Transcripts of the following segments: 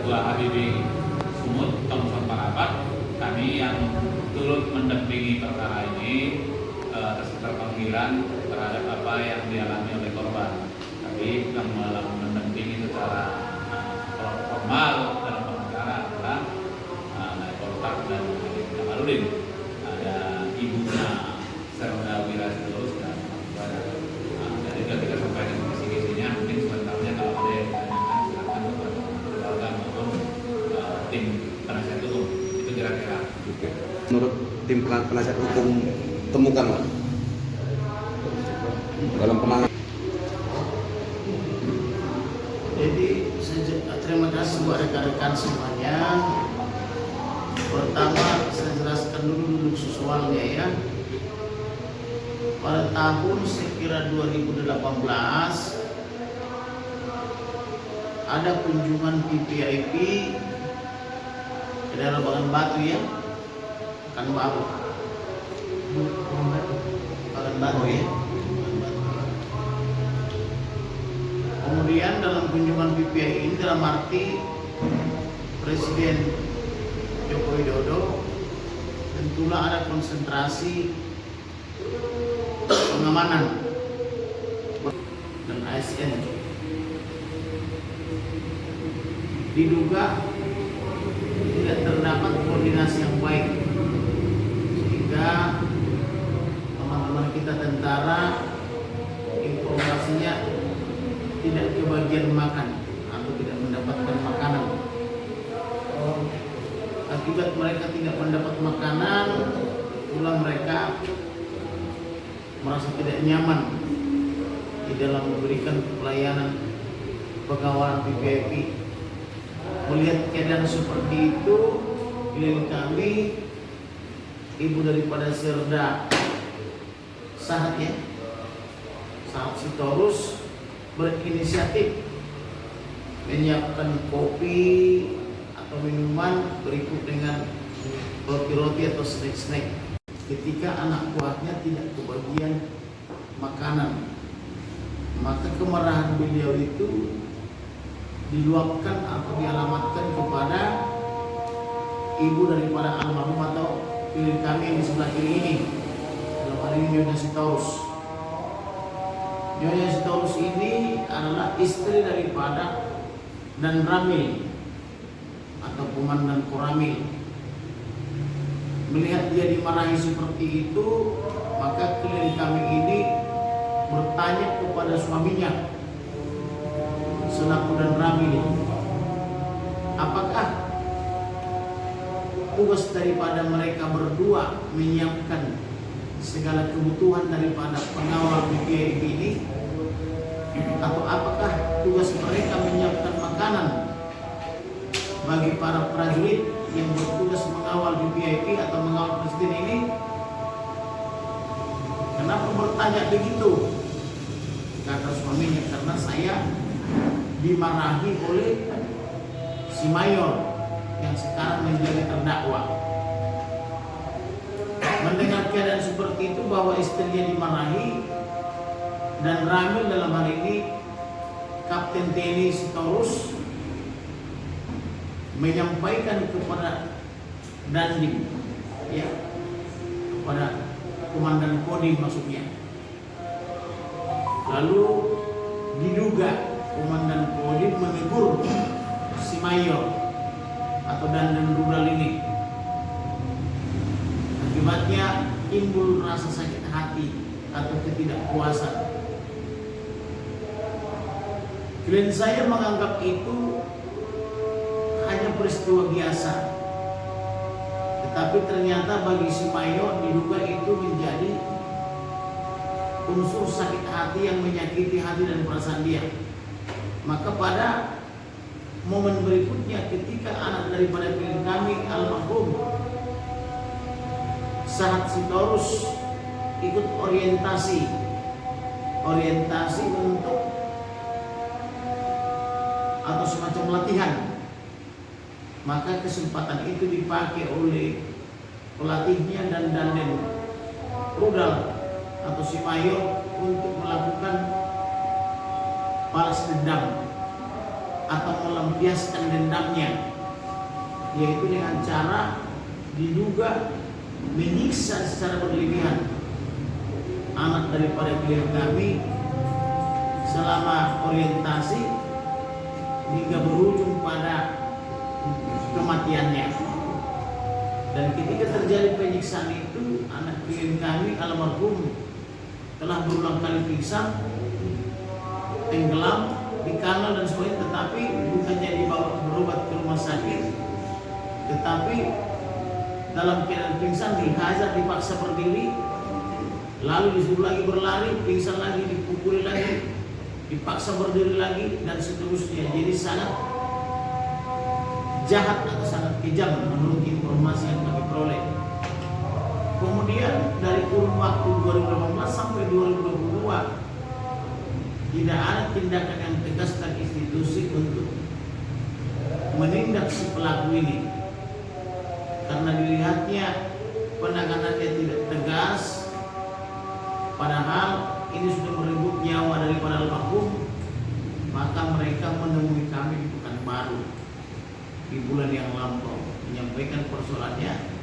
Ketua Habibie Sumut, Thompson Parapat, kami yang turut mendampingi perkara ini atas keterpanggilan terhadap apa yang dialami oleh korban. Kami yang mendampingi secara formal dalam pengacara adalah Poltak dan Kamarudin. Ada ibunya Serda Wira Sitorus dan jadi ketika sampaikan kisi-kisinya, mungkin sebenarnya kalau ada yang ditanyakan silakan kepada keluarga maupun tim penasihat hukum. Itu kira-kira. Menurut tim penasihat hukum temukan Pak, dalam penanganan. Jadi terima kasih buat rekan-rekan semuanya. Pertama saya jelaskan dulu soalnya ya. Pada tahun sekira 2018 ada kunjungan VVIP ke daerah Bagan Batu ya, kan Baru. Bagan Batu ya. Kemudian dalam kunjungan VVIP ini dalam arti Presiden Joko Widodo tentulah ada konsentrasi pengamanan dan ASN. Diduga tidak terdapat koordinasi yang baik sehingga teman-teman kita tentara informasinya tidak kebagian makan atau tidak mendapatkan makanan. Akibat mereka tidak mendapat makanan, itulah mereka merasa tidak nyaman di dalam memberikan pelayanan pengawalan VVIP. Melihat keadaan seperti itu, klien kami, ibu daripada Serda Sahat ya, Sahat Sitorus, berinisiatif menyiapkan kopi atau minuman berikut dengan roti-roti atau snack-snack. Ketika anak buahnya tidak kebagian makanan, maka kemarahan beliau itu diluapkan atau dialamatkan kepada ibu daripada almarhum atau klien kami yang di sebelah kiri ini, dalam hal ini Nyonya Sitorus. Nyonya Sitorus ini adalah istri daripada Dan Ramil atau Komandan Koramil. Melihat dia dimarahi seperti itu, maka klien kami ini bertanya kepada suaminya selaku Dan Ramil, apakah tugas daripada mereka berdua menyiapkan segala kebutuhan daripada pengawal VVIP ini, atau apakah tugas mereka menyiapkan makanan bagi para prajurit yang bertugas mengawal VVIP atau mengawal presiden ini? Kenapa bertanya begitu? Kata suaminya, karena saya dimarahi oleh si mayor yang sekarang menjadi terdakwa. Mendengar keadaan seperti itu bahwa istrinya dimarahi, Dan Ramil dalam hal ini Kapten TNI Sitorus menyampaikan kepada Dandim ya, kepada Komandan Kodim maksudnya. Lalu diduga Komandan Kodim menegur si mayor atau Dandim Rudal ini. Akibatnya timbul rasa sakit hati atau ketidakpuasan. Klien saya menganggap itu hanya peristiwa biasa, tetapi ternyata bagi si mayor diduga itu menjadi unsur sakit hati yang menyakiti hati dan perasaan dia. Maka pada momen berikutnya ketika anak daripada klien kami almarhum Sahat Sitorus ikut orientasi untuk atau semacam latihan, maka kesempatan itu dipakai oleh pelatihnya dan Dandim Rudal atau si mayor untuk melakukan balas dendam atau melampiaskan dendamnya, yaitu dengan cara diduga menyiksa secara berlebihan anak daripada klien kami selama orientasi hingga berujung pada kematiannya. Dan ketika terjadi penyiksaan itu, anak klien kami almarhum telah berulang kali pingsan, tenggelam di kanal dan sebagainya, tetapi bukannya dibawa berobat ke rumah sakit, tetapi dalam keadaan pingsan dihajar, dipaksa berdiri, lalu disuruh lagi berlari, pingsan lagi, dipukuli lagi, dipaksa berdiri lagi, dan seterusnya. Jadi sangat jahat atau sangat kejam menurut informasi yang kami peroleh. Kemudian dari kurun waktu 2018 sampai 2022 tidak ada tindakan yang tegas dari institusi untuk menindak si pelaku ini, karena dilihatnya penanganannya tidak tegas, padahal ini sudah merenggut nyawa daripada almarhum. Maka mereka menemui kami di Pekanbaru di bulan yang lampau menyampaikan persoalannya.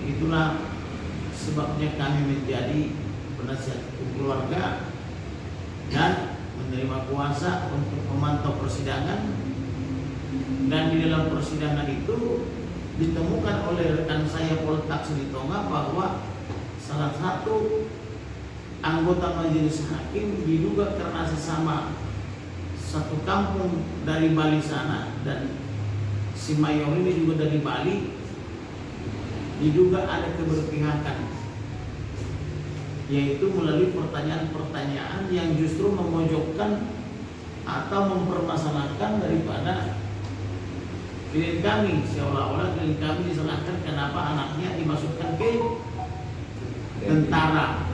Itulah sebabnya kami menjadi penasihat hukum keluarga dan menerima kuasa untuk memantau persidangan. Dan di dalam persidangan itu ditemukan oleh rekan saya Poltak Selitonga bahwa salah satu anggota majelis hakim diduga karena sesama satu kampung dari Bali sana, dan si mayor ini juga dari Bali, diduga ada keberpihakan, yaitu melalui pertanyaan-pertanyaan yang justru memojokkan atau mempermasalahkan daripada klien kami, seolah-olah klien kami disalahkan kenapa anaknya dimasukkan ke tentara,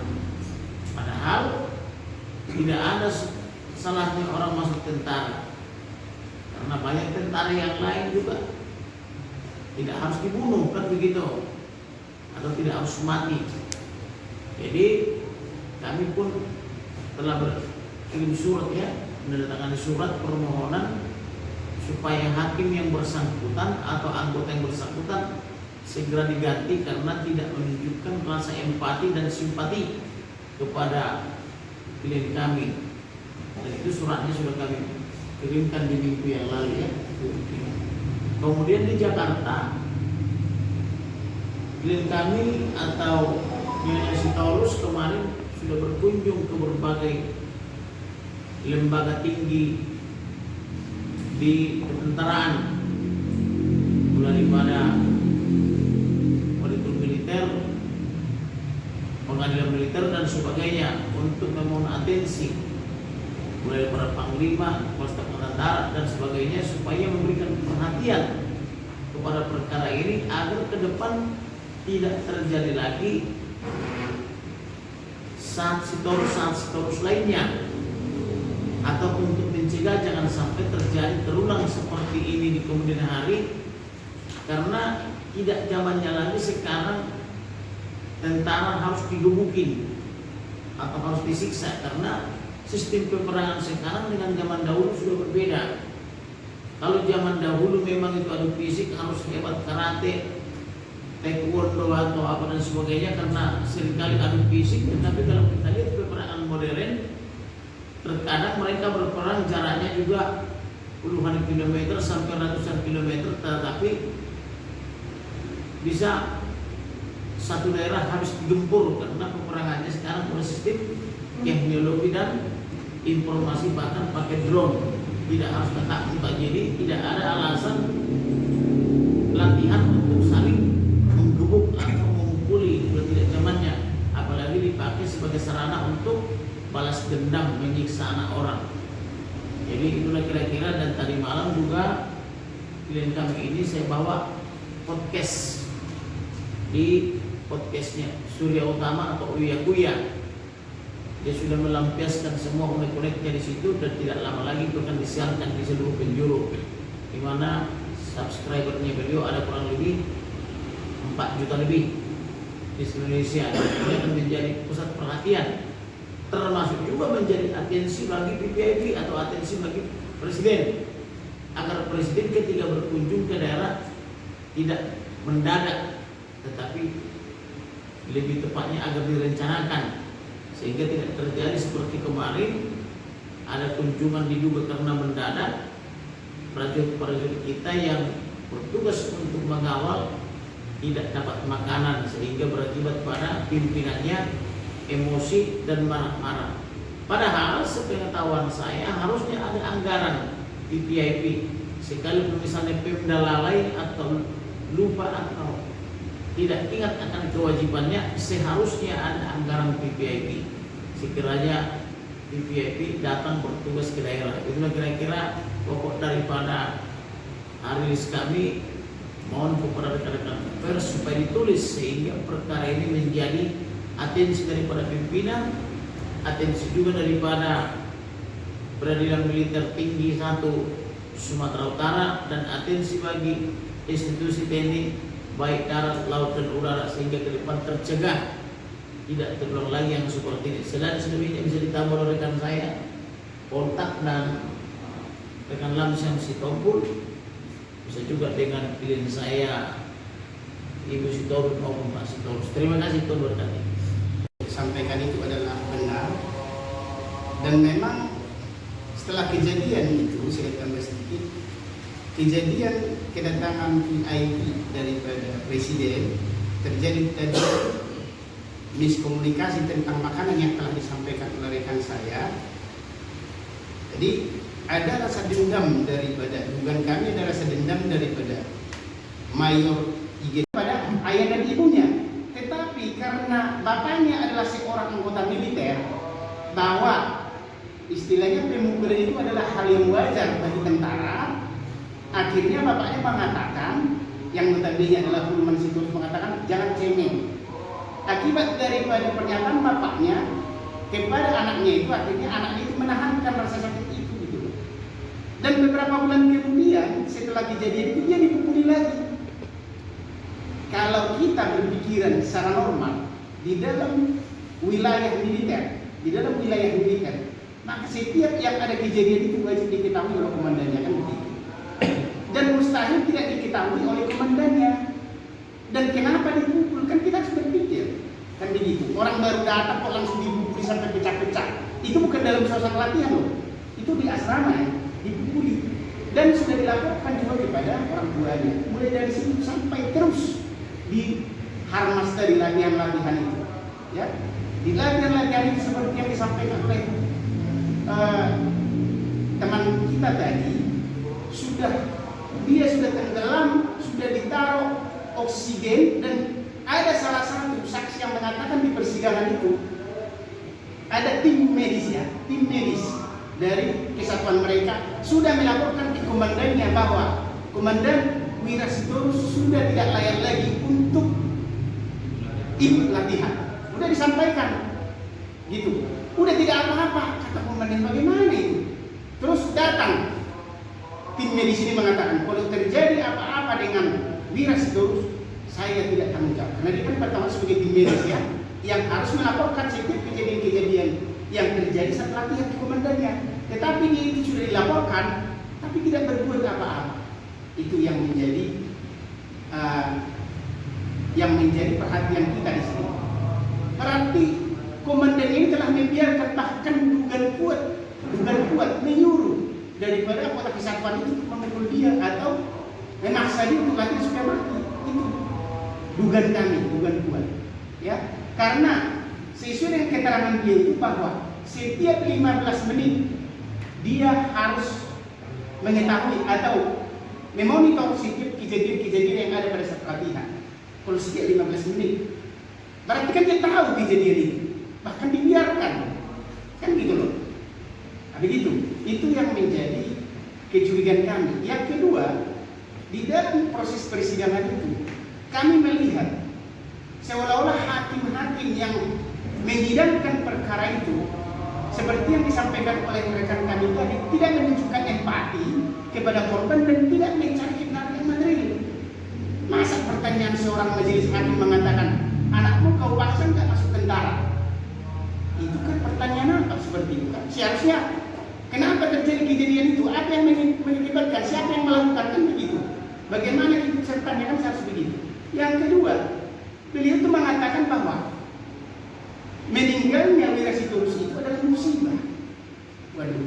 padahal tidak ada salahnya orang masuk tentara, karena banyak tentara yang lain juga tidak harus dibunuh, kan begitu, atau tidak harus mati. Jadi kami pun telah berkirim surat, ya, menandatangani surat permohonan supaya hakim yang bersangkutan atau anggota yang bersangkutan segera diganti karena tidak menunjukkan rasa empati dan simpati kepada klien kami. Dan itu suratnya sudah kami kirimkan di minggu yang lalu, ya. Kemudian di Jakarta, klien kami atau Nyonya Sitorus kemarin sudah berkunjung ke berbagai lembaga tinggi di ketentaraan, mulai pada Politik Militer, Pengadilan Militer dan sebagainya, untuk memohon atensi mulai para panglima, kepala staf angkatan darat dan sebagainya, supaya memberikan perhatian kepada perkara ini agar ke depan tidak terjadi lagi saat sitorus lainnya, atau untuk mencegah jangan sampai terjadi terulang seperti ini di kemudian hari, karena tidak zamannya lagi sekarang tentara harus digebukin atau harus disiksa, karena sistem peperangan sekarang dengan zaman dahulu sudah berbeda. Kalau zaman dahulu memang itu adu fisik, harus hebat karate, taekwondo atau apa dan sebagainya, karena seringkali adu fisik. Tetapi kalau kita lihat peperangan modern, terkadang mereka berperang jaraknya juga puluhan kilometer sampai ratusan kilometer, tetapi bisa satu daerah habis digempur karena peperangannya sekarang oleh sistem teknologi dan informasi, bahkan pakai drone, tidak harus tetap tembak. Jadi tidak ada alasan latihan untuk saling menggebuk atau memukuli, sudah tidak zamannya, apalagi dipakai sebagai sarana untuk balas dendam, menyiksa anak orang. Jadi itulah kira-kira. Dan tadi malam juga klien kami ini saya bawa podcast, di podcastnya Surya Utama atau Uya Kuya. Dia sudah melampiaskan semua unek-uneknya di situ, dan tidak lama lagi itu akan disiarkan di seluruh penjuru, di mana subscribernya beliau ada kurang lebih 4 juta lebih di seluruh Indonesia. Dia akan menjadi pusat perhatian, termasuk juga menjadi atensi bagi PPIP atau atensi bagi Presiden, Bapak Presiden ketika berkunjung ke daerah tidak mendadak, tetapi lebih tepatnya agar direncanakan sehingga tidak terjadi seperti kemarin ada kunjungan diduga karena mendadak. Prajurit-prajurit kita yang bertugas untuk mengawal tidak dapat makanan sehingga berakibat pada pimpinannya emosi dan marah-marah. Padahal sepengetahuan saya harusnya ada anggaran di PIP. Sekalipun misalnya Pemda lalai atau lupa atau tidak ingat akan kewajibannya, seharusnya ada anggaran PPIP. Sekiranya PPIP datang bertugas ke daerah. Itulah kira-kira pokok daripada rilis kami. Mohon kepada rekan-rekan pers supaya ditulis sehingga perkara ini menjadi atensi daripada pimpinan, atensi juga daripada Peradilan Militer Tinggi 1 Sumatera Utara, dan atensi bagi institusi TNI baik darat, laut dan udara sehingga ke depan tercegah tidak terulang lagi yang seperti ini. Selain sedemikian bisa ditambah oleh rekan saya kontak dan rekan Lamsyam Sitompul, bisa juga dengan klien saya Ibu Sitorus maupun Pak Sitorus. Terima kasih Tuhan berkati. Sampaikan itu adalah benar, dan memang setelah kejadian itu, saya tambah sedikit, kejadian kedatangan VIP daripada Presiden, terjadi tadi miskomunikasi tentang makanan yang telah disampaikan oleh rekan saya. Jadi ada rasa dendam daripada, dugaan kami ada rasa dendam daripada Mayor IG pada ayah dan ibunya. Tetapi karena bapaknya adalah seorang anggota militer, bahwa istilahnya pemukulan itu adalah hal yang wajar bagi tentara, akhirnya bapaknya mengatakan, yang notabene adalah Hulman Sitorus mengatakan jangan cengeng. Akibat daripada pernyataan bapaknya kepada anaknya itu, akhirnya anaknya itu menahankan rasa sakit itu gitu. Dan beberapa bulan kemudian setelah kejadian itu dia dipukuli lagi. Kalau kita berpikiran secara normal di dalam wilayah militer, maka setiap yang ada kejadian itu wajib diketahui oleh komandannya, kan begitu. Dan mustahil tidak diketahui oleh komandannya. Dan kenapa dipukul? Kan kita harus berpikir, kan begitu. Orang baru datang kok langsung dipukuli sampai pecah-pecah. Itu bukan dalam suasana latihan loh. Itu di asrama ya, dipukuli. Dan sudah dilaporkan juga kepada orang tuanya. Mulai dari situ sampai terus di harmas dari latihan-latihan itu. Ya, di latihan-latihan itu seperti yang disampaikan oleh teman kita tadi, dia sudah tenggelam, sudah ditaruh oksigen, dan ada salah satu saksi yang mengatakan di persidangan itu ada tim medis dari kesatuan mereka sudah melaporkan ke komandannya bahwa Komandan Wira Sitorus sudah tidak layak lagi untuk ikut latihan. Udah disampaikan gitu, udah tidak apa-apa. Kata komandan, bagaimana itu? Terus datang tim medis ini mengatakan kalau terjadi apa-apa dengan Wira Sitorus, saya tidak tanggung jawab. Karena dia kan pertama sebagai tim medis ya, yang harus melaporkan setiap kejadian-kejadian yang terjadi saat latihan ke komandannya. Tetapi dia itu sudah dilaporkan, tapi tidak berbuat apa-apa. Itu yang menjadi perhatian kita di sini. Berarti komandan ini telah membiarkan, bahkan dugaan kuat menyuruh daripada anggota kesatuan itu memukul dia atau memaksa dia untuk latihan supaya mati. Itu dugaan kami, dugaan kuat. Ya, karena sesuai dengan keterangan dia itu bahwa setiap 15 menit dia harus mengetahui atau memonitor setiap kejadian-kejadian yang ada pada saat latihan. Kalau setiap 15 menit, berarti kan dia tahu kejadian itu, bahkan dibiarkan, kan gitu loh. Nah, begitu. Itu yang menjadi kecurigaan kami. Yang kedua, di dalam proses persidangan itu, kami melihat seolah-olah hakim-hakim yang menyidangkan perkara itu, seperti yang disampaikan oleh rekan kami tadi, tidak menunjukkan empati kepada korban dan tidak mencari kebenaran yang material. Masa pertanyaan seorang majelis hakim mengatakan, anakmu kau paksa nggak masuk tentara? Itu kan pertanyaan apa seperti itu kan? Seharusnya kenapa terjadi kejadian itu? Apa yang menyebabkan siapa yang melakukan kan begitu. Bagaimana ikut sertanya kan harus begitu. Yang kedua, beliau itu mengatakan bahwa meninggalnya Wirasitorus itu adalah musibah. Waduh.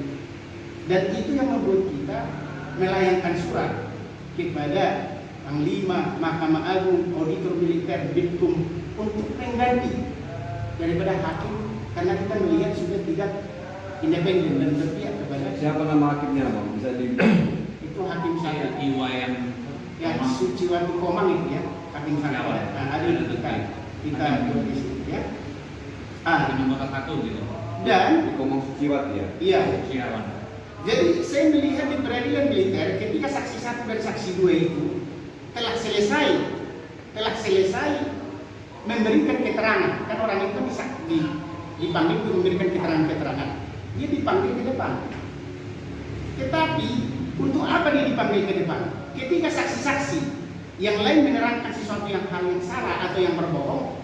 Dan itu yang membuat kita melayangkan surat kepada Panglima Mahkamah Agung, Auditor Militer, Bitkum untuk mengganti daripada hakim, karena kita melihat sudah tidak independen dan berpihak kepada Siapa nama hakimnya, Bang? Bisa di itu hakim saya Iwayan yang Suciwanti Komang itu ya, hakim saya. Nah, ada di kita jual di situ ya. di nomor 1 gitu. Dan di Komang Suciwati ya. iya, Siawan. jadi saya melihat di peradilan militer ketika saksi 1 dan saksi 2 itu telah selesai memberikan keterangan, kan orang itu bisa dipanggil untuk memberikan keterangan. Dia dipanggil ke depan. Tetapi untuk apa dia dipanggil ke depan? Ketika saksi-saksi yang lain menerangkan sesuatu yang hal yang salah atau yang berbohong,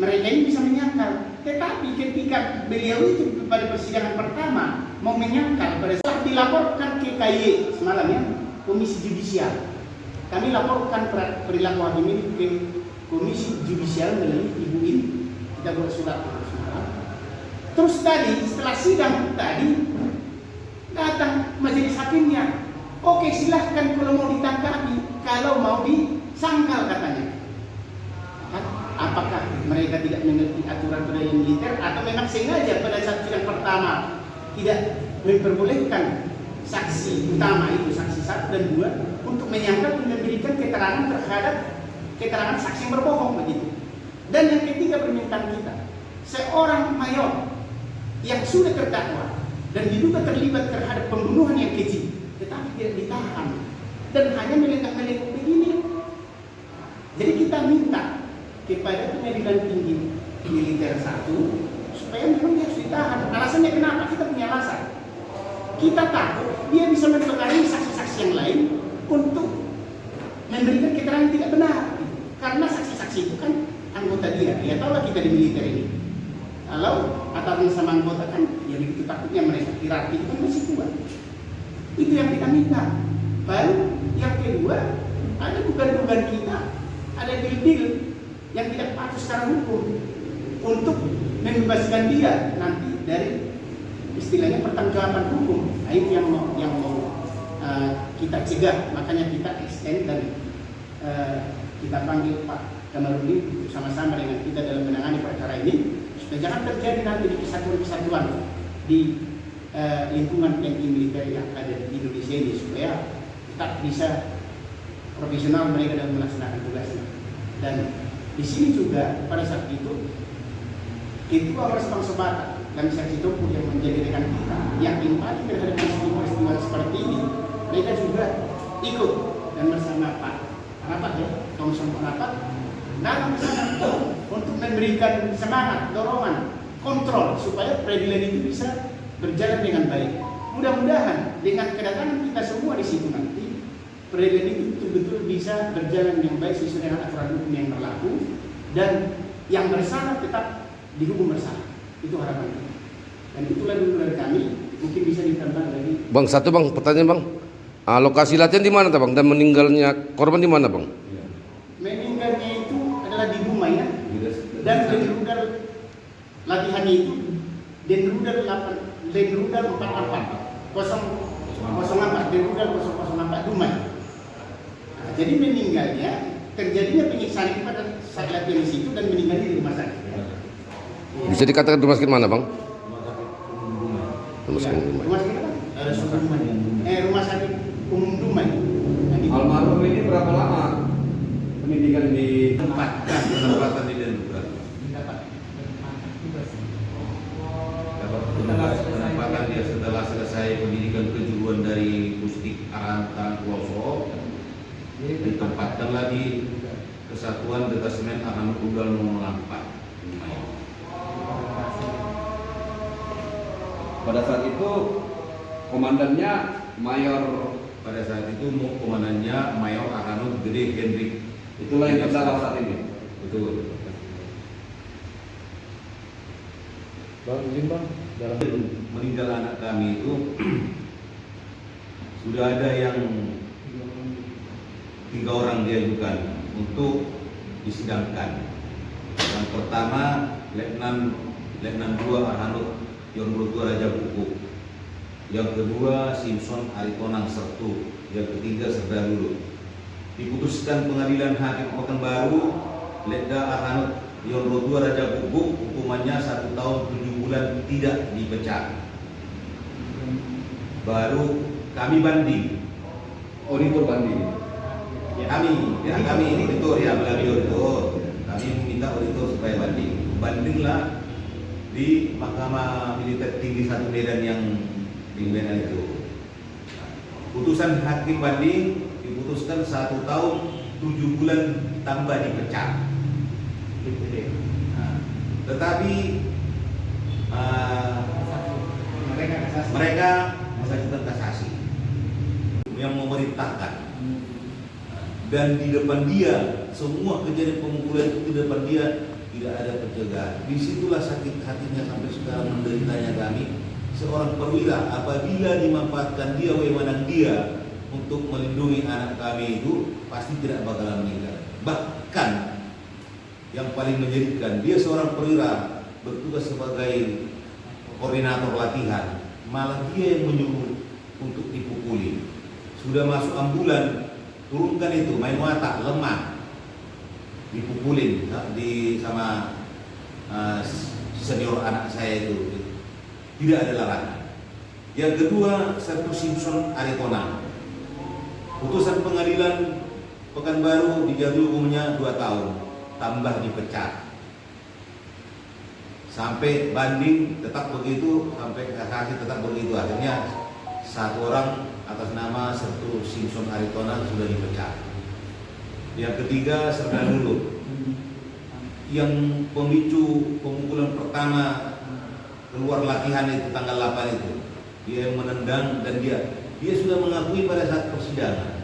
mereka ini bisa menyangkal. Tetapi ketika beliau itu pada persidangan pertama mau menyangkal, pada saat dilaporkan ke KY semalam ya, Komisi Judisial, kami laporkan perilaku hakim ini ke Komisi Judisial melalui Ibu ini, kita buat surat semalam. Terus tadi setelah sidang tadi datang majelis hakimnya, oke silahkan kalau mau ditangkapi, kalau mau disangkal katanya. Apakah mereka tidak mengerti aturan peradilan militer atau memang sengaja pada saat sidang pertama tidak memperbolehkan saksi utama itu saksi 1 dan 2 untuk menyangkal dan memberikan keterangan terhadap keterangan saksi yang berbohong begitu. Dan yang ketiga permintaan kita, seorang mayor yang sudah terdakwa dan diduga terlibat terhadap pembunuhan yang keji, tetapi tidak ditahan dan hanya melengkap begini. Jadi kita minta kepada Pengadilan Tinggi Militer 1 supaya memang dia harus ditahan. Alasannya kenapa? Kita punya alasan. Kita takut dia bisa mempengaruhi saksi-saksi yang lain untuk memberikan keterangan yang tidak benar. Karena saksi-saksi itu kan anggota dia. Ya tahulah kita di militer ini. Kalau atasan sama anggota kan, ya begitu takutnya mereka hierarki itu kan masih kuat. Itu yang kita minta. Baru yang kedua, ada dugaan-dugaan kita, ada deal-deal yang tidak patuh secara hukum untuk membebaskan dia nanti dari istilahnya pertanggungjawaban hukum. Nah, itu yang mau kita cegah, makanya kita extend dan kita panggil Pak Kamarudin sama-sama dengan kita dalam menangani perkara ini supaya jangan terjadi nanti di kesatuan-kesatuan di lingkungan TNI militer yang ada di Indonesia ini, supaya tetap bisa profesional mereka dalam melaksanakan tugasnya. Dan di sini juga pada saat itu Ketua Respons Batak dan Saksi Topu yang menjadi rekan kita yang empati terhadap peristiwa seperti ini, mereka juga ikut dan bersama Pak Rapat ya, Komisioner Rapat dalam sana untuk memberikan semangat, dorongan, kontrol supaya peradilan itu bisa berjalan dengan baik. Mudah-mudahan dengan kedatangan kita semua di situ nanti peradilan itu betul-betul bisa berjalan dengan baik sesuai dengan aturan hukum yang berlaku dan yang bersalah tetap dihukum bersalah. Itu harapan kita. Dan itulah dulu dari kami. Mungkin bisa ditambah lagi. Bang, satu bang, pertanyaan bang. Lokasi latihan di mana, bang? Dan meninggalnya korban di mana, bang? Meninggalnya itu adalah di Dumai ya. Dan Denrudal latihannya itu Denrudal 44 004 Denrudal 004 Dumai. Nah, jadi meninggalnya terjadinya penyiksaan itu pada saat latihan di situ dan meninggalnya di rumah sakit. Ya. Bisa dikatakan rumah sakit mana, bang? Rumah sakit Ya, Dumai. rumah sakit apa? Rumah sakit umum Dumai. Nah, gitu. Almarhum ini berapa lama pendidikan di penempatan di Denrudal? Dapat penempatan dia setelah selesai pendidikan kejuruan dari Pusdik Arantang Kuoso, ditempatkanlah di Kesatuan Detasemen Arhanud Rudal nomor 4. pada saat itu komandannya Mayor, Pada saat itu komandannya Mayor Arhanud Gede Hendrik. itulah yang terdakwa saat ini. Betul. Bang, izin bang, dalam Meninggal anak kami itu sudah ada yang 3 orang diajukan untuk disidangkan. Yang pertama Letnan 2 Arhanut Yonbrotua Raja Bukuk. Yang kedua Simpson Aritonang Sertu. Yang ketiga Serda Lulu. Diputuskan Pengadilan Hakim Pekanbaru, Letda Arhanut Yonbrotua Raja Bukuk hukumannya 1 tahun 7 bulan tidak dipecat. Baru kami banding. Auditor banding. Kami auditor ya, melalui auditor. Kami meminta auditor supaya banding. Bandinglah di Mahkamah Militer Tinggi 1 Medan yang di Medan itu. Putusan hakim banding diputuskan 1 tahun 7 bulan tambah dipecat. Nah, tetapi mereka mengajukan kasasi yang memerintahkan, dan di depan dia semua kejadian pemukulan itu di depan dia tidak ada pencegahan. Disitulah sakit hatinya sampai sekarang menderitanya kami. Seorang perwira apabila dimanfaatkan dia wewenang dia untuk melindungi anak kami itu pasti tidak bakalan meninggal. Bahkan yang paling menyedihkan, dia seorang perwira bertugas sebagai koordinator latihan, malah dia yang menyuruh untuk dipukuli. Sudah masuk ambulan, turunkan itu, main watak, lemah, dipukulin sama senior anak saya itu. Tidak ada larangan. Yang kedua, Sertu Simpson Aritonang. Putusan Pengadilan Pekanbaru dijatuhi hukumnya 2 tahun, tambah dipecat. Sampai banding tetap begitu, sampai kasasi tetap begitu. Akhirnya 1 orang atas nama Sertu Simpson Aritonang sudah dipecat. Yang ketiga, Serda Lulu, yang pemicu pemukulan pertama keluar latihan itu tanggal 8 itu. Dia yang menendang dan dia sudah mengakui pada saat persidangan.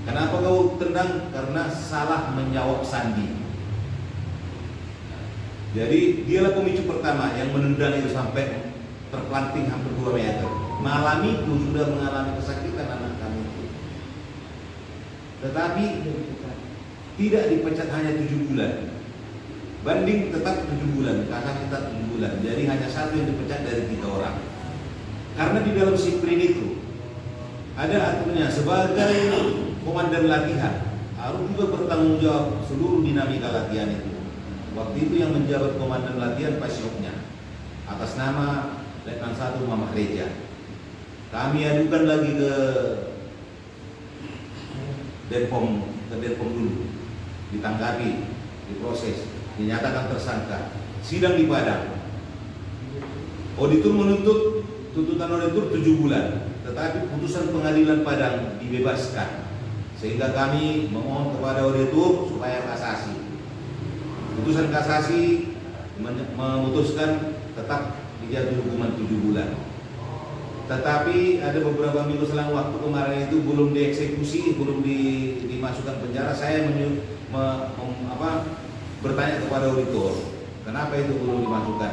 Kenapa kau tendang? Karena salah menjawab sandi. Jadi dialah pemicu pertama yang menendang itu sampai terpelanting hampir 2 meter. Malam itu sudah mengalami kesakitan anak kami itu. Tetapi tidak dipecat hanya 7 bulan. Banding tetap 7 bulan, kasasi tetap 7 bulan. Jadi hanya 1 yang dipecat dari 3 orang. Karena di dalam Siprin itu ada aturannya sebagai komandan latihan harus juga bertanggung jawab seluruh dinamika latihan itu. Waktu itu yang menjabat komandan latihan Pasyoknya atas nama Letnan 1 Muhammad Reja. Kami adukan lagi ke Denpom dulu, ditanggapi, diproses, dinyatakan tersangka, sidang di Padang. Auditor menuntut, tuntutan auditor 7 bulan, tetapi putusan Pengadilan Padang dibebaskan, sehingga kami memohon kepada auditor supaya kasasi. Putusan kasasi memutuskan tetap dijatuhi hukuman 7 bulan. Tetapi ada beberapa minggu selang waktu kemarin itu belum dieksekusi, belum dimasukkan penjara. Saya bertanya kepada auditor, kenapa itu belum dimasukkan?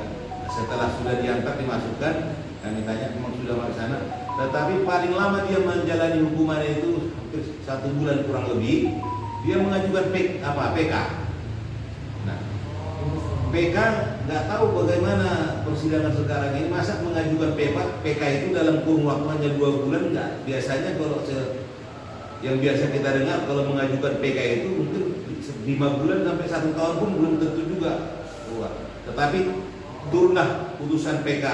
Setelah sudah diantar dimasukkan, kami tanya memang sudah masuk sana. Tetapi paling lama dia menjalani hukuman itu hampir 1 bulan kurang lebih. Dia mengajukan PK. Nah, PK nggak tahu bagaimana persidangan sekarang ini, masa mengajukan PK itu dalam kurun waktu hanya 2 bulan enggak? Biasanya kalau yang biasa kita dengar kalau mengajukan PK itu mungkin 5 bulan sampai 1 tahun pun belum tentu juga keluar. Tetapi turunlah putusan PK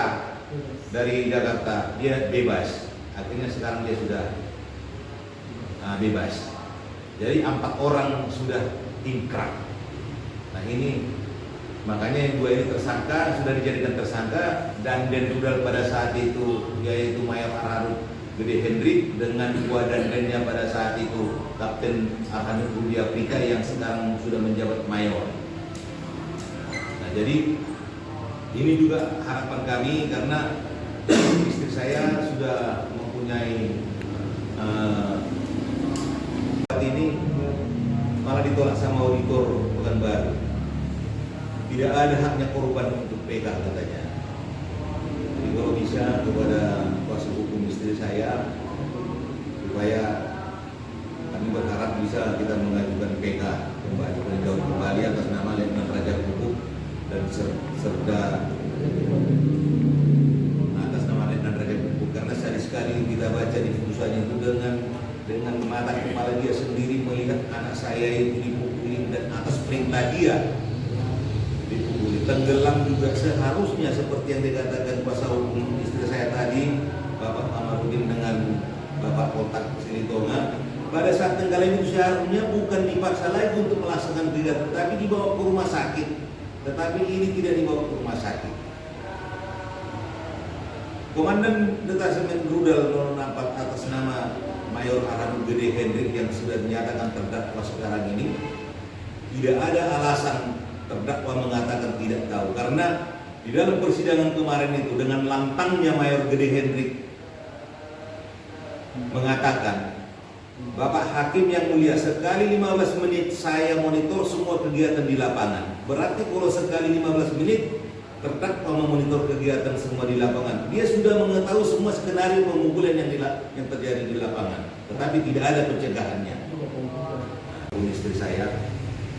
dari Jakarta, dia bebas. Akhirnya sekarang dia sudah bebas. Jadi 4 orang sudah ingkrah. Nah ini makanya yang 2 ini tersangka, sudah dijadikan tersangka, dan Denrudal pada saat itu yaitu Mayor Arhanut Gede Hendrik dengan Dandennya pada saat itu Kapten Arhanut Budi Afrika yang sekarang sudah menjabat Mayor. Nah jadi ini juga harapan kami karena istri saya sudah mempunyai ini malah ditolak sama auditor Pekanbaru. Tidak ada haknya korban untuk PK katanya. Jadi kalau bisa kepada kuasa hukum istri saya supaya kami berharap bisa kita mengajukan PK kembali peninjauan kembali atas nama Letnan Raja Pupuk dan serta atas nama Letnan Raja Pupuk, karena sekali kita baca di putusannya itu dengan mata kepala dia sendiri melihat anak saya itu dipukuli dan atas perintah dia dipukuli, tenggelam juga seharusnya seperti yang dikatakan kuasa hukum istri saya tadi, Bapak Kamarudin dengan Bapak Kotak Silitonga. Pada saat tenggelam itu seharusnya bukan dipaksa lagi untuk melaksanakan kegiatan, tapi dibawa ke rumah sakit. Tetapi ini tidak dibawa ke rumah sakit. Komandan Detasemen Rudal 064 atas nama Mayor Arhanud Gede Hendrik yang sudah dinyatakan terdakwa sekarang ini, tidak ada alasan terdakwa mengatakan tidak tahu, karena di dalam persidangan kemarin itu dengan lantangnya Mayor Gede Hendrik mengatakan, Bapak Hakim yang mulia, sekali 15 menit saya monitor semua kegiatan di lapangan. Berarti kalau sekali 15 menit terdakwa memonitor kegiatan semua di lapangan, dia sudah mengetahui semua skenario pemukulan yang terjadi di lapangan, tetapi tidak ada pencegahannya. Istri saya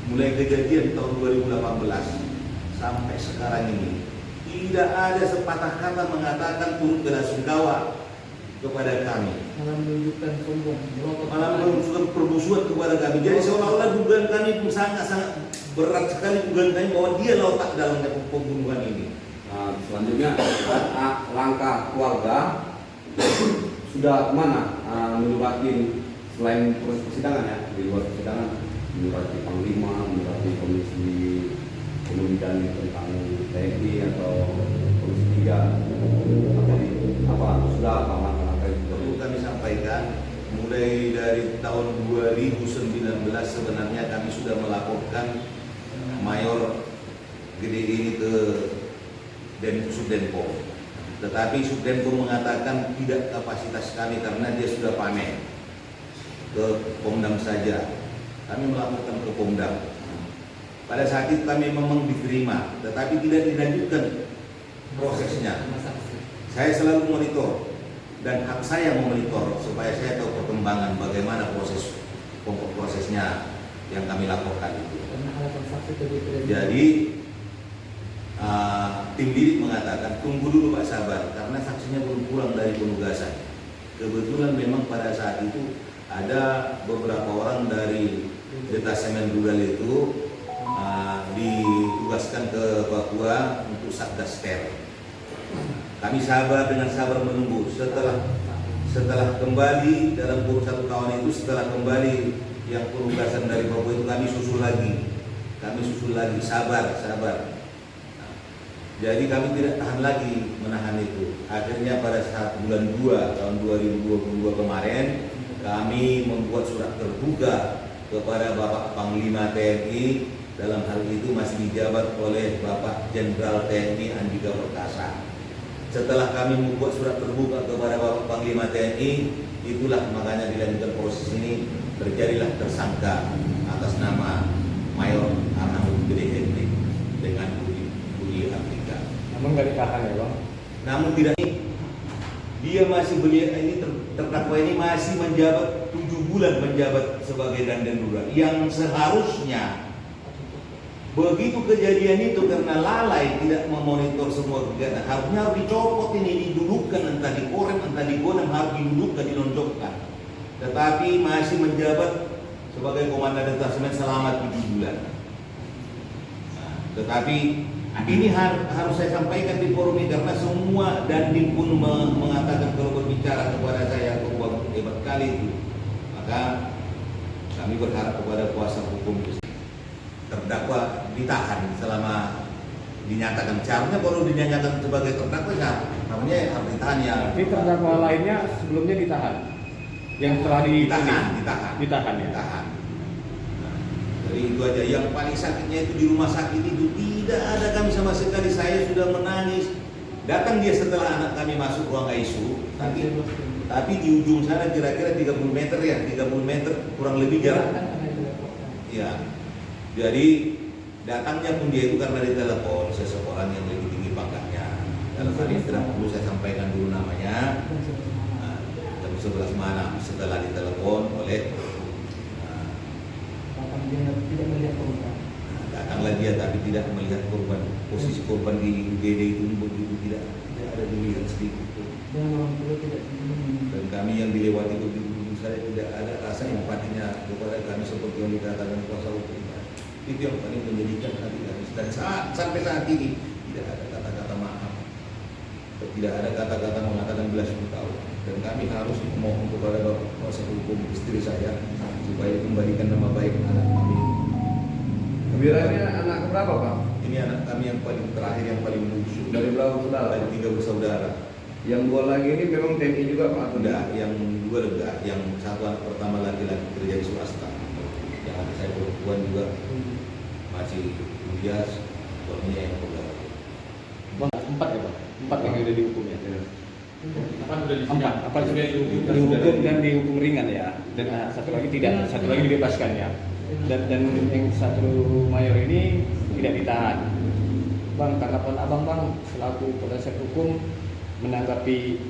mulai kejadian tahun 2018 sampai sekarang ini tidak ada sepatah kata mengatakan turut belasungkawa kepada kami, Malah menunjukkan sombong, malah menunjukkan permusuhan kepada kami. Jadi seolah-olah dugaan kami pun sangat-sangat berat sekali, dugaan kami bahwa dia lah otak dalam pembunuhan ini. Nah, selanjutnya langkah keluarga sudah kemana menyurati selain proses persidangan ya, di luar persidangan menyurati Panglima, menyurati Komisi Pemilihan tentang TNI atau Komisi 3 apa sudah apa Perlu kami sampaikan, mulai dari tahun 2019 sebenarnya kami sudah melaporkan Mayor Gede ini ke Subdenpo. Tetapi Subdenpo mengatakan tidak kapasitas kami karena dia sudah panen, ke Pomdam saja. Kami melaporkan ke Pomdam. Pada saat itu kami memang diterima, tetapi tidak dilanjutkan prosesnya. Saya selalu monitor dan hak saya memonitor supaya saya tahu perkembangan bagaimana pokok prosesnya yang kami laporkan itu. Jadi tim didik mengatakan tunggu dulu Pak, sabar, karena saksinya belum pulang dari penugasan. Kebetulan memang pada saat itu ada beberapa orang dari Detasemen Rudal itu ditugaskan ke Papua untuk Satgas Ter. Kami sabar, dengan sabar menunggu. Setelah kembali dalam kurun 1 tahun itu, setelah kembali yang penugasan dari Papua itu, kami susul lagi, sabar. Jadi kami tidak tahan lagi menahan itu. Akhirnya pada saat bulan 2 tahun 2022 kemarin, kami membuat surat terbuka kepada Bapak Panglima TNI, dalam hal itu masih dijabat oleh Bapak Jenderal TNI Andika Perkasa. Setelah kami membuat surat terbuka kepada Bapak Panglima TNI, itulah makanya dilanjutkan proses ini, terjadilah tersangka atas nama Mayor Arhanud Gede Hendrik dengan Budi Afrika. Namun nggak ditahan ya Bang? Namun tidak, dia masih terdakwa ini masih menjabat 7 bulan menjabat sebagai Dandan Rudal, yang seharusnya begitu kejadian itu karena lalai tidak memonitor semua kegiatan, harusnya harus dicopot ini, didudukkan, entah di korem, entah di godam, harus didudukkan, dilonjokkan. Tetapi masih menjabat sebagai Komandan Detasemen selama 7 bulan. Nah, tetapi ini harus saya sampaikan di forum ini karena semua Dandim pun mengatakan kalau berbicara kepada saya bahwa hebat kali itu. Maka kami berharap kepada kuasa hukum terdakwa ditahan selama dinyatakan. Seharusnya kalau dinyatakan sebagai terdakwa namanya harus ditahan ya. Tapi terdakwa lainnya sebelumnya ditahan. Yang telah ditahan. Nah, jadi itu aja. Yang paling sakitnya itu di rumah sakit itu tidak ada kami sama sekali. Saya sudah menangis. Datang dia setelah anak kami masuk ruang ICU. Tapi di ujung sana kira-kira 30 meter ya, 30 meter kurang lebih jarak. Ya. Jadi datangnya pun dia itu karena ditelepon seseorang yang lebih tinggi pangkatnya. Dalam hal ini tidak perlu saya sampaikan dulu namanya. Nah, tapi sebelah mana setelah ditelepon oleh datanglah dia tapi tidak melihat korban. Posisi korban di UGD itu begitu tidak ada dilihat sedikit pun. Dan kami yang dilewati begitu saya tidak ada rasa empatinya kepada kami seperti yang dikatakan kuasa hukum. Itu yang paling menjadikan hati kami. Dan sampai saat ini tidak ada kata-kata maaf, tidak ada kata-kata mengatakan belas sungkawa. Dan kami harus memohon kepada Bapak kuasa hukum istri saya supaya kembalikan nama baik anak kami. Kebiranya anak berapa Pak? Ini anak kami yang paling terakhir, yang paling bungsu. Dari berapa saudara? Dari 3 bersaudara. Yang dua lagi ini memang TNI juga Pak? Atau Enggak, yang dua enggak. Yang satu anak pertama laki-laki kerja di swasta. Yang anak saya perempuan juga masih kuliah, suaminya yang pegawai. Bang, 4 ya Bang? 4 yang sudah dihukum ya? Apa sudah disidang? Apa sudah dihukum dan dihukum ringan ya? Dan satu lagi tidak, satu lagi dibebaskan ya? Dan yang satu mayor ini tidak ditahan. Bang, tanggapan abang Bang selaku penasihat hukum menanggapi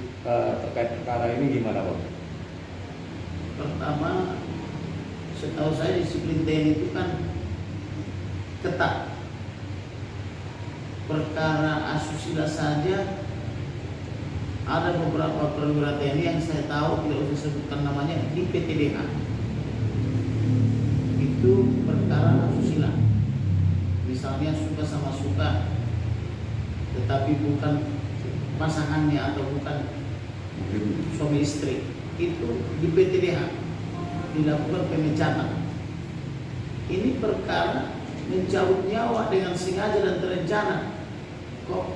terkait perkara ini gimana Bang? Pertama, setahu saya disiplin TNI itu kan ketat. Perkara asusila saja ada beberapa perwira TNI yang saya tahu, tidak usah sebutkan namanya, di PTDH. Itu perkara asusila. Misalnya suka sama suka, tetapi bukan pasangannya atau bukan suami istri, itu di PTDH dilakukan pemecatan. Ini perkara mencabut nyawa dengan sengaja dan terencana. Kok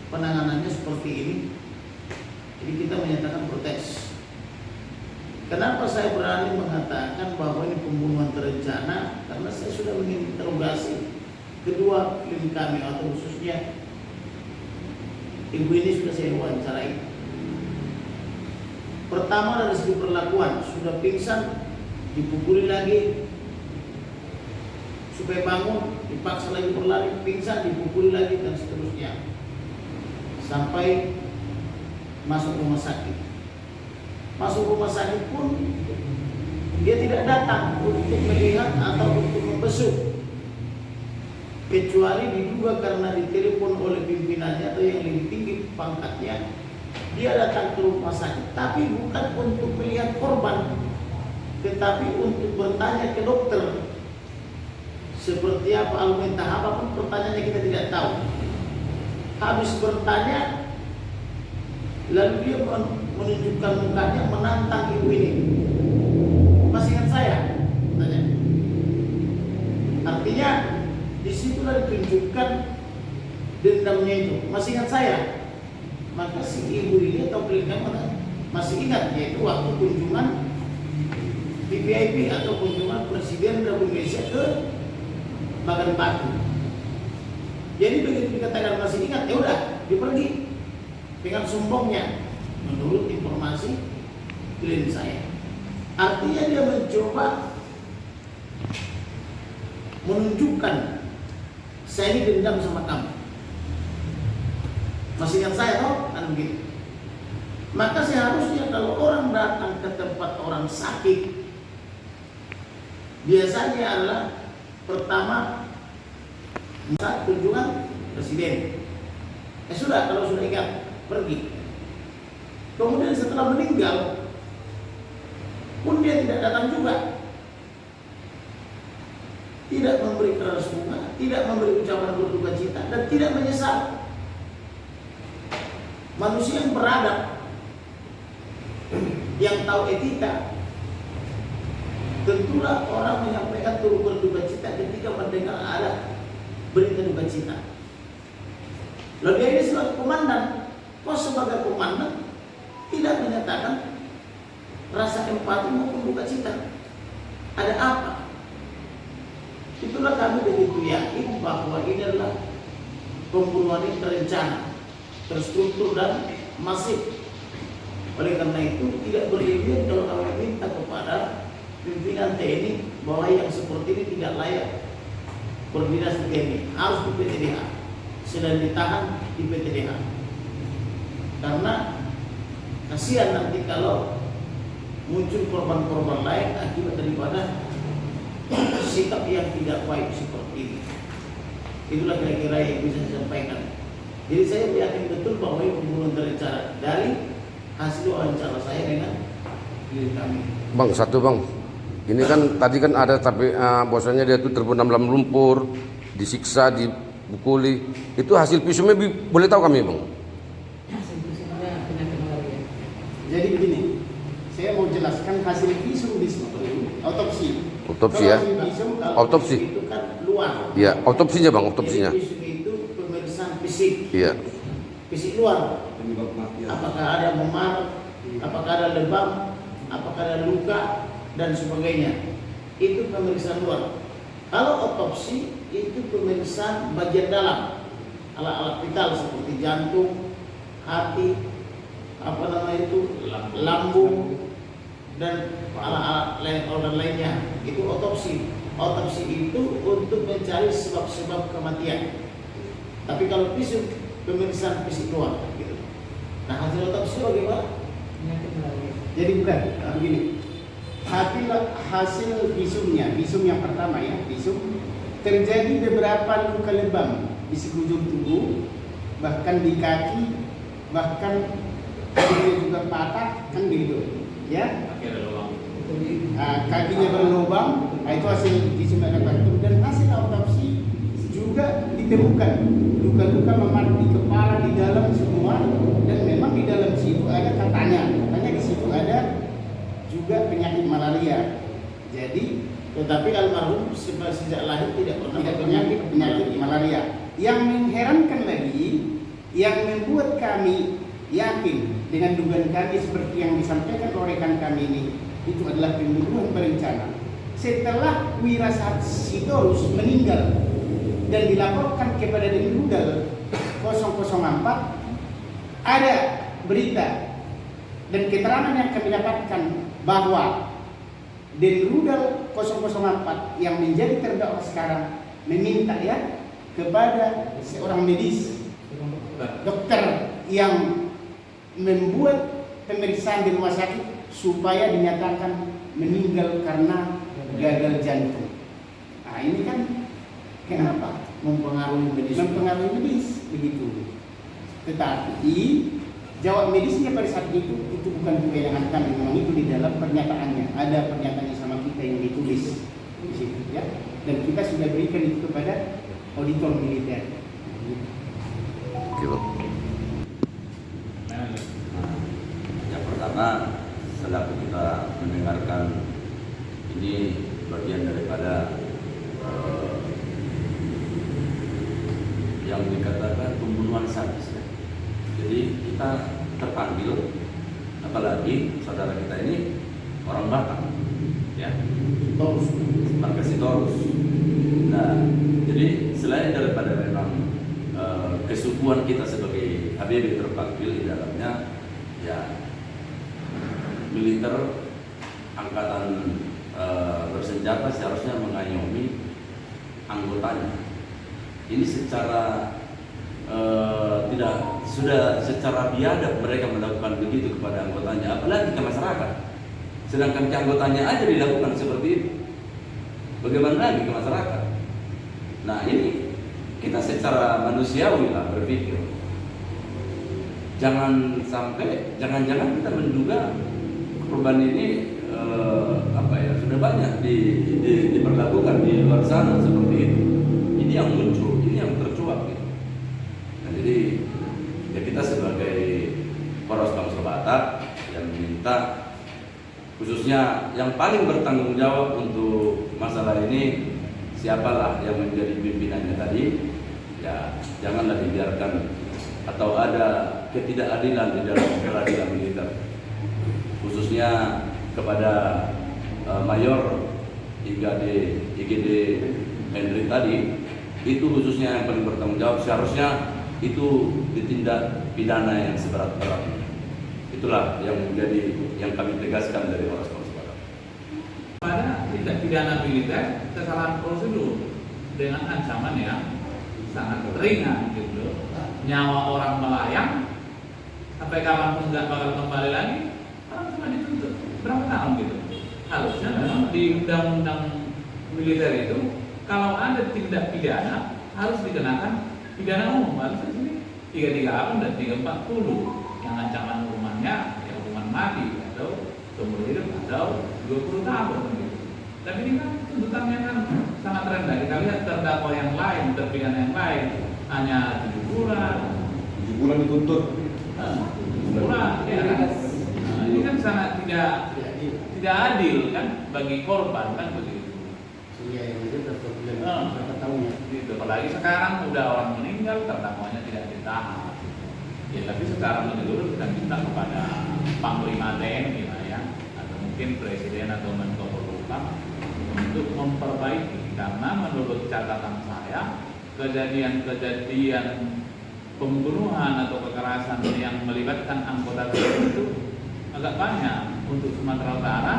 penanganannya seperti ini? Jadi kita menyatakan protes. Kenapa saya berani mengatakan bahwa ini pembunuhan terencana? Karena saya sudah menginterogasi kedua klien kami, atau khususnya ibu ini sudah saya wawancarai. Pertama dari segi perlakuan, sudah pingsan, dipukuli lagi supaya bangun, dipaksa lagi berlari, pingsan, dipukuli lagi, dan seterusnya sampai masuk rumah sakit. Masuk rumah sakit pun dia tidak datang untuk melihat atau untuk membesuk, kecuali diduga karena ditelepon oleh pimpinannya atau yang lebih tinggi pangkatnya, dia datang ke rumah sakit, tapi bukan untuk melihat korban, tetapi untuk bertanya ke dokter seperti apa almentah, apapun pertanyaannya kita tidak tahu. Habis bertanya, lalu dia menunjukkan mukanya menantang ibu ini. Masih ingat saya? Tanya. Artinya disitulah ditunjukkan dendamnya itu. Masih ingat saya? Maka si ibu ini atau klien masih ingat, yaitu waktu kunjungan di VIP atau kunjungan Presiden Republik Indonesia ke Bagan Batu. Jadi begitu dikatakan masih ingat, ya udah dipergi dengan sombongnya menurut informasi klien saya. Artinya dia mencoba menunjukkan saya ini dendam sama kamu. Masih ingat saya toh? Kan begitu. Maka seharusnya kalau orang datang ke tempat orang sakit, biasanya adalah pertama saat kunjungan presiden. Sudah, kalau sudah ingat, pergi. Kemudian setelah meninggal pun dia tidak datang juga, tidak memberi keras bunga, tidak memberi ucapan berduka cita, dan tidak menyesal. Manusia yang beradab, yang tahu etika, tentulah orang menyampaikan turut berduka cita ketika mendengar ada berita duka cita. Lalu dia ini sebagai komandan, kok sebagai komandan tidak menyatakan rasa empati maupun duka cita? Ada apa? Itulah kami begitu yakin bahwa ini adalah pembunuhan yang terencana, terstruktur dan masif. Oleh karena itu tidak berlebihan kalau kami minta kepada pimpinan TNI bahwa yang seperti ini tidak layak berdinas di TNI, harus di PTDH, sedang ditahan di PTDH. Karena kasihan nanti kalau muncul korban-korban lain akibat daripada sikap yang tidak baik seperti ini. Itulah kira-kira yang bisa saya sampaikan. Jadi saya yakin betul bahwa ini pembunuhan berencana dari hasil wawancara saya dengan diri kami. Bang, satu bang. Ini kan tadi kan ada tapi bahwasanya dia tuh terbenam dalam lumpur, disiksa, dipukuli. Itu hasil visumnya boleh tahu kami bang? Jadi begini, saya mau jelaskan hasil visum di situ, autopsi. Autopsi ya? Kalau hasil visum, Autopsi. Itu kan luar. Iya, autopsinya bang, autopsinya. Jadi visum itu pemeriksaan fisik. Iya. Fisik luar. Apakah ada memar, apakah ada lebam, apakah ada luka dan sebagainya. Itu pemeriksaan luar. Kalau autopsi itu pemeriksaan bagian dalam, alat-alat vital seperti jantung, hati, lambung dan alat-alat lain organ lainnya. Itu otopsi. Otopsi itu untuk mencari sebab-sebab kematian. Tapi kalau visum pemeriksaan fisik doang gitu. Nah, hasil otopsi bagaimana? Jadi bukan begini. Hasil visumnya, visum yang pertama ya, visum terjadi beberapa luka lebam di sekujur tubuh, bahkan di kaki, bahkan kakinya juga patah, kan gitu, ya. Kaki ada lubang. Kakinya berlubang, itu hasil visum yang tertentu, dan hasil autopsi juga ditemukan luka-luka memar di kepala, di dalam semua, dan memang di dalam situ ada katanya di situ ada juga penyakit malaria. Jadi, Tetapi almarhum sejak lahir tidak pernah penyakit malaria. Yang mengherankan lagi, yang membuat kami yakin dengan dugaan kami seperti yang disampaikan oleh rekan kami ini, itu adalah pembunuhan berencana. Setelah Wirasat Sitorus meninggal dan dilaporkan kepada Denrudal 004, ada berita dan keterangan yang kami dapatkan bahwa Denrudal 004 yang menjadi terdakwa sekarang meminta ya kepada seorang medis, dokter yang membuat pemeriksaan di rumah sakit supaya dinyatakan meninggal karena gagal jantung. Nah ini kan kenapa? mempengaruhi Medis begitu. Tetapi jawab medisnya pada saat itu bukan kewenangan kami, memang itu di dalam pernyataannya, ada pernyataannya sama kita yang ditulis di situ ya, dan kita sudah berikan itu kepada auditor militer. Gitu. Yang pertama, setelah kita mendengarkan ini bagian daripada yang dikatakan pembunuhan sadis. Jadi kita terpanggil, apalagi saudara kita ini orang Batak, ya, Marga Sitorus. Nah, jadi selain daripada memang kesukuan kita sebagai HBB terpanggil di dalamnya, ya, militer angkatan bersenjata seharusnya mengayomi anggotanya. Ini secara sudah secara biadab mereka melakukan begitu kepada anggotanya, apalagi ke masyarakat. Sedangkan ke anggotanya aja dilakukan seperti itu, bagaimana lagi ke masyarakat? Nah ini kita secara manusiawi lah berpikir, jangan sampai, jangan-jangan kita menduga korban ini sudah banyak diperlakukan di luar sana seperti itu. Ini yang muncul, ini yang tercuat gitu. Nah, jadi ya kita sebagai poros bangsa Batak yang meminta, khususnya yang paling bertanggung jawab untuk masalah ini, siapalah yang menjadi pimpinannya tadi, ya janganlah dibiarkan atau ada ketidakadilan di dalam peradilan militer, khususnya kepada Mayor IGD Henry tadi, itu khususnya yang paling bertanggung jawab, seharusnya itu ditindak pidana yang seberat-beratnya. Itulah yang menjadi yang kami tegaskan dari Polres Batak. Pada tindak pidana militer kesalahan prosedur dengan ancaman yang sangat ringan gitu, nyawa orang melayang sampai kapanpun nggak bakal kembali lagi, orang cuma dituntut. berapa tahun gitu. Harusnya memang di undang-undang militer itu kalau ada tindak pidana harus dikenakan pidana umum, harusnya sini 338 dan 340 yang ancaman hukumannya ya hukuman mati atau seumur hidup atau 20 tahun gitu. Tapi ini kan tuntutannya kan sangat rendah. Kita lihat terdakwa yang lain, terpidana yang lain hanya 7 bulan. 7 bulan dituntut. 7 bulan, ya kan? Nah, ini kan sangat tidak adil kan bagi korban kan begitu. Iya, yang itu berproblem Ah. berapa tahun ya? Gitu. Apalagi sekarang udah orang meninggal, terdakwanya tidak ditahan. Ya tapi secara menyeluruh kita minta kepada Panglima TNI lah ya, atau mungkin Presiden atau Menko Polhukam untuk memperbaiki, karena menurut catatan saya kejadian-kejadian pembunuhan atau kekerasan yang melibatkan anggota TNI itu agak banyak. Untuk Sumatera Utara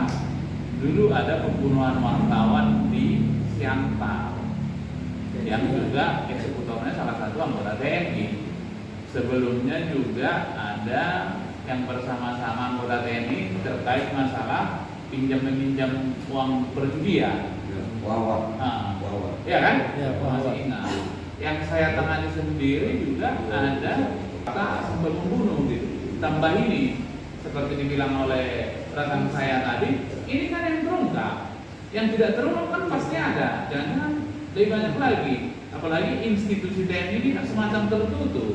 dulu ada pembunuhan wartawan di Siantar yang juga eksekutornya salah satu anggota TNI. Sebelumnya juga ada yang bersama-sama anggota TNI terkait masalah pinjam meminjam uang perjudian. Wawan. Nah, Wawan. ya kan? Ya, Masih ingat. Yang saya tangani sendiri juga ada kata sempat membunuh gitu. Tambah ini seperti dibilang oleh rekan saya tadi, ini kan yang terungkap. Yang tidak terungkap kan pasti ada. Jangan lebih banyak lagi. Apalagi institusi TNI ini kan semacam tertutup.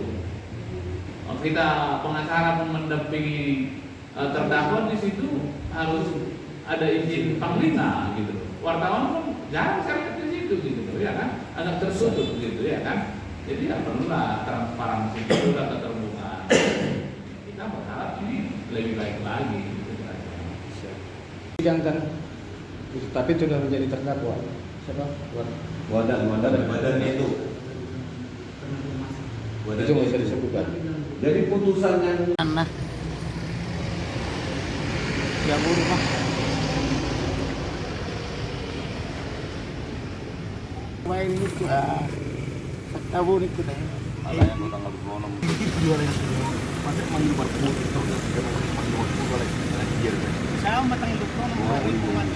Kita pengacara pun mendampingi terdakwa di situ harus ada izin panglima gitu. Wartawan pun jarang sekali di situ gitu ya kan, agak tertutup gitu ya kan. Jadi ya perlulah transparansi itu dan keterbukaan. Kita berharap ini lebih baik lagi gitu kira-kira. Sidangkan, tapi sudah menjadi terdakwa. Siapa? Wadan Badannya itu. Itu nggak bisa disebutkan. Jadi putusannya Nah, ya rumah. Main itu tahu nih kita. Malah yang tanggal 26 Jual yang masih manggil buat itu terus manggil buat boleh. saya matang itu